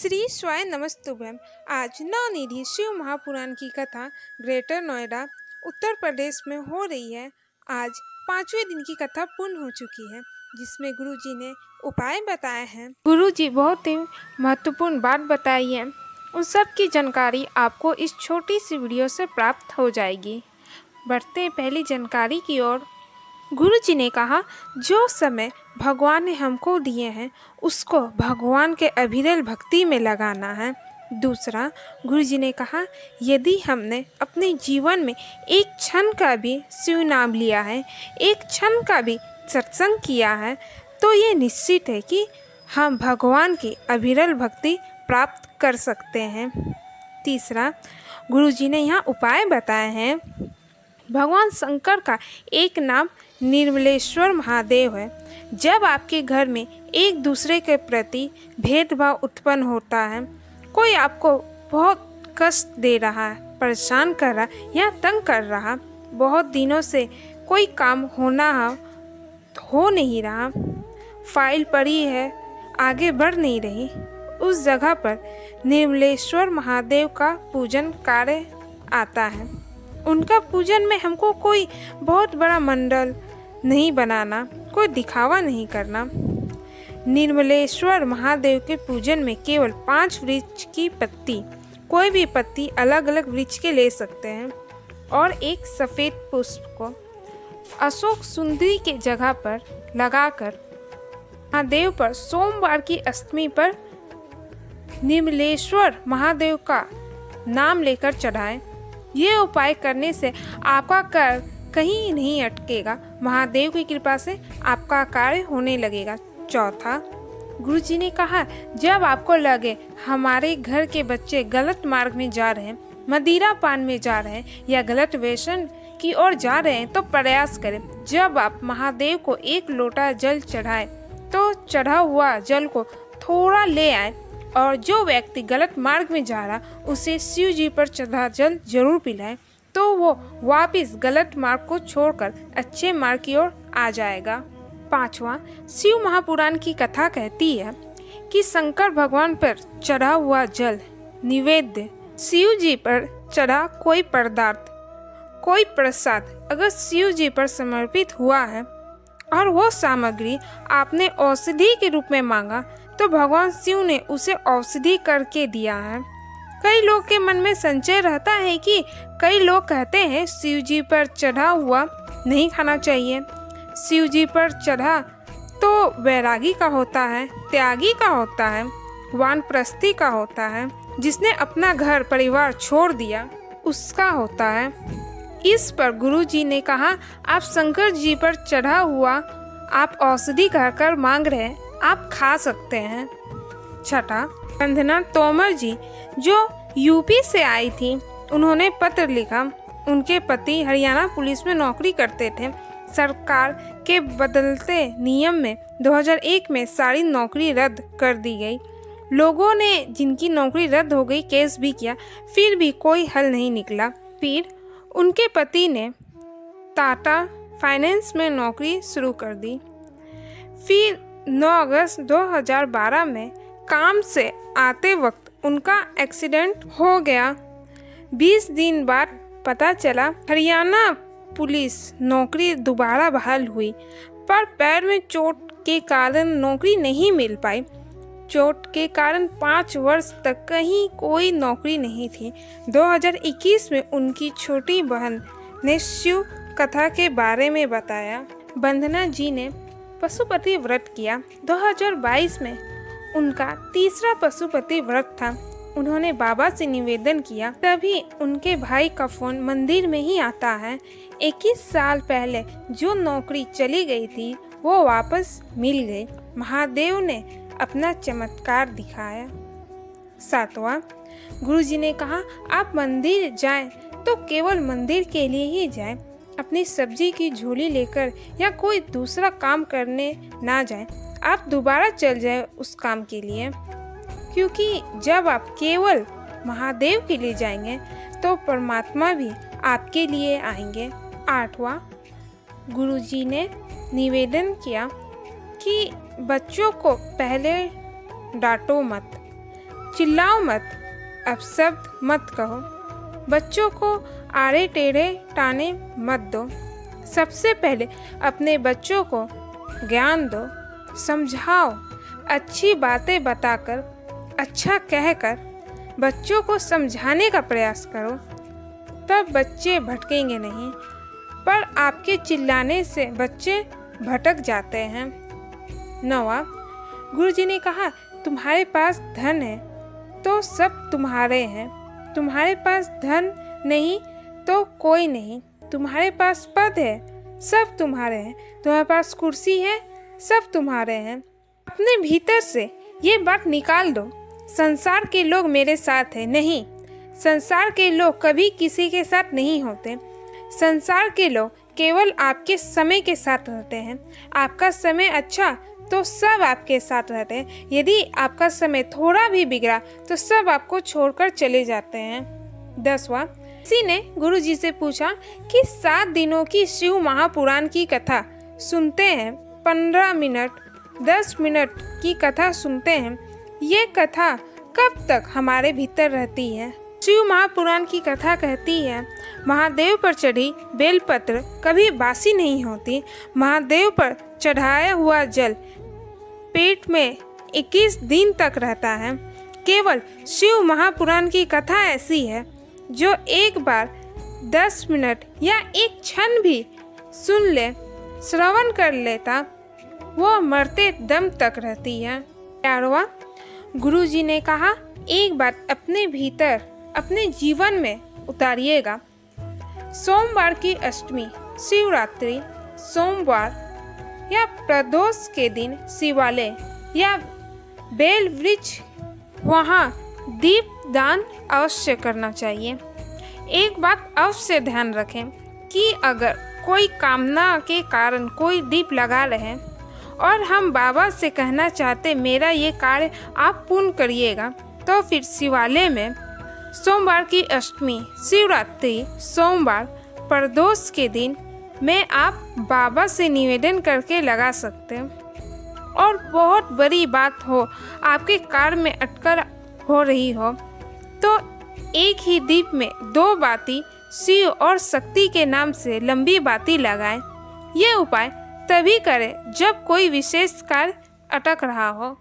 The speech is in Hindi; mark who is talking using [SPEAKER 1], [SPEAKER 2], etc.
[SPEAKER 1] श्री स्वाय नमस्तुभ्यम। आज नवनिधि शिव महापुराण की कथा ग्रेटर नोएडा उत्तर प्रदेश में हो रही है। आज 5वें दिन की कथा पूर्ण हो चुकी है, जिसमें गुरुजी ने उपाय बताए हैं। गुरुजी बहुत ही महत्वपूर्ण बात बताई है, उन सब की जानकारी आपको इस छोटी सी वीडियो से प्राप्त हो जाएगी। बढ़ते हैं पहली जानकारी की ओर। गुरुजी ने कहा, जो समय भगवान ने हमको दिए हैं उसको भगवान के अविरल भक्ति में लगाना है। दूसरा, गुरुजी ने कहा, यदि हमने अपने जीवन में एक क्षण का भी शिव नाम लिया है, एक क्षण का भी सत्संग किया है, तो ये निश्चित है कि हम भगवान की अविरल भक्ति प्राप्त कर सकते हैं। तीसरा, गुरुजी ने यहाँ उपाय बताए हैं। भगवान शंकर का एक नाम निर्मलेश्वर महादेव है। जब आपके घर में एक दूसरे के प्रति भेदभाव उत्पन्न होता है, कोई आपको बहुत कष्ट दे रहा है, परेशान कर रहा है या तंग कर रहा, बहुत दिनों से कोई काम हो नहीं रहा, फाइल पड़ी है, आगे बढ़ नहीं रही, उस जगह पर निर्मलेश्वर महादेव का पूजन कार्य आता है। उनका पूजन में हमको कोई बहुत बड़ा मंडल नहीं बनाना, कोई दिखावा नहीं करना। निर्मलेश्वर महादेव के पूजन में केवल 5 वृक्ष की पत्ती, कोई भी पत्ती अलग अलग वृक्ष के ले सकते हैं, और एक सफ़ेद पुष्प को अशोक सुंदरी के जगह पर लगाकर महादेव पर सोमवार की अष्टमी पर निर्मलेश्वर महादेव का नाम लेकर चढ़ाएं। ये उपाय करने से आपका कार्य कहीं नहीं अटकेगा, महादेव की कृपा से आपका कार्य होने लगेगा। चौथा, गुरुजी ने कहा, जब आपको लगे हमारे घर के बच्चे गलत मार्ग में जा रहे हैं, मदिरा पान में जा रहे हैं या गलत व्यसन की ओर जा रहे हैं, तो प्रयास करें, जब आप महादेव को एक लोटा जल चढ़ाएं तो चढ़ा हुआ जल को थोड़ा ले आए, और जो व्यक्ति गलत मार्ग में जा रहा उसे शिव जी पर चढ़ा जल जरूर पिलाएं, तो वो वापस गलत मार्ग को छोड़कर अच्छे मार्ग की ओर आ जाएगा। पांचवा, शिव महापुराण की कथा कहती है कि शंकर भगवान पर चढ़ा हुआ जल निवेद्य, शिव जी पर चढ़ा कोई पदार्थ, कोई प्रसाद अगर शिव जी पर समर्पित हुआ है और वो सामग्री आपने औषधि के रूप में मांगा, तो भगवान शिव ने उसे औषधि करके दिया है। कई लोग के मन में संशय रहता है कि कई लोग कहते हैं शिव जी पर चढ़ा हुआ नहीं खाना चाहिए, शिव जी पर चढ़ा तो वैरागी का होता है, त्यागी का होता है, वानप्रस्थी का होता है, जिसने अपना घर परिवार छोड़ दिया उसका होता है। इस पर गुरुजी ने कहा, आप शंकर जी पर चढ़ा हुआ आप औषधि कहकर मांग रहे हैं, आप खा सकते हैं। छठा, वंदना तोमर जी जो यूपी से आई थी, उन्होंने पत्र लिखा। उनके पति हरियाणा पुलिस में नौकरी करते थे। सरकार के बदलते नियम में 2001 में सारी नौकरी रद्द कर दी गई। लोगों ने जिनकी नौकरी रद्द हो गई केस भी किया, फिर भी कोई हल नहीं निकला। फिर उनके पति ने टाटा फाइनेंस में नौकरी शुरू कर दी। फिर 9 अगस्त 2012 में काम से आते वक्त उनका एक्सीडेंट हो गया। 20 दिन बाद पता चला हरियाणा पुलिस नौकरी दोबारा बहाल हुई, पर पैर में चोट के कारण नौकरी नहीं मिल पाई। चोट के कारण 5 वर्ष तक कहीं कोई नौकरी नहीं थी। 2021 में उनकी छोटी बहन ने शिव कथा के बारे में बताया। वंदना जी ने पशुपति व्रत किया। 2022 में उनका तीसरा पशुपति व्रत था। उन्होंने बाबा से निवेदन किया, तभी उनके भाई का फोन मंदिर में ही आता है। 21 साल पहले जो नौकरी चली गई थी वो वापस मिल गई। महादेव ने अपना चमत्कार दिखाया। सातवां, गुरुजी ने कहा, आप मंदिर जाएं तो केवल मंदिर के लिए ही जाएं, अपनी सब्जी की झोली लेकर या कोई दूसरा काम करने ना जाएं। आप दोबारा चल जाएं उस काम के लिए, क्योंकि जब आप केवल महादेव के लिए जाएंगे तो परमात्मा भी आपके लिए आएंगे। 8वां, गुरुजी ने निवेदन किया कि बच्चों को पहले डांटो मत, चिल्लाओ मत, अपशब्द मत कहो, बच्चों को आड़े टेढ़े ताने मत दो। सबसे पहले अपने बच्चों को ज्ञान दो, समझाओ, अच्छी बातें बताकर, अच्छा कहकर बच्चों को समझाने का प्रयास करो, तब बच्चे भटकेंगे नहीं। पर आपके चिल्लाने से बच्चे भटक जाते हैं। 9वां, गुरुजी ने कहा, तुम्हारे पास धन है तो सब तुम्हारे हैं, तुम्हारे पास धन नहीं तो कोई नहीं, तुम्हारे पास पद है सब तुम्हारे हैं, तुम्हारे पास कुर्सी है सब तुम्हारे हैं। अपने भीतर से ये बात निकाल दो, संसार के लोग मेरे साथ हैं। नहीं, संसार के लोग कभी किसी के साथ नहीं होते। संसार के लोग केवल आपके समय के साथ रहते हैं। आपका समय अच्छा तो सब आपके साथ रहते हैं, यदि आपका समय थोड़ा भी बिगड़ा तो सब आपको छोड़कर चले जाते हैं। 10वां, किसी ने गुरुजी से पूछा कि 7 दिनों की शिव महापुराण की कथा सुनते हैं, 15 मिनट 10 मिनट की कथा सुनते हैं, ये कथा कब तक हमारे भीतर रहती है? शिव महापुराण की कथा कहती है, महादेव पर चढ़ी बेलपत्र कभी बासी नहीं होती। महादेव पर चढ़ाया हुआ जल पेट में 21 दिन तक रहता है। केवल शिव महापुराण की कथा ऐसी है जो एक बार 10 मिनट या एक क्षण भी सुन ले, श्रवण कर लेता, वो मरते दम तक रहती है। 11वां, गुरुजी ने कहा, एक बात अपने भीतर अपने जीवन में उतारिएगा। सोमवार की अष्टमी, शिवरात्रि, सोमवार या प्रदोष के दिन शिवालय या बेल वृक्ष वहाँ दीप दान अवश्य करना चाहिए। एक बात अवश्य ध्यान रखें कि अगर कोई कामना के कारण कोई दीप लगा रहे हैं और हम बाबा से कहना चाहते मेरा ये कार्य आप पूर्ण करिएगा, तो फिर शिवालय में सोमवार की अष्टमी, शिवरात्रि, सोमवार, प्रदोष के दिन में आप बाबा से निवेदन करके लगा सकते हैं। और बहुत बड़ी बात हो, आपके कार्य में अटकल हो रही हो, तो एक ही दीप में 2 बाती शिव और शक्ति के नाम से लंबी बाती लगाएं। ये उपाय तभी करें जब कोई विशेष कार्य अटक रहा हो।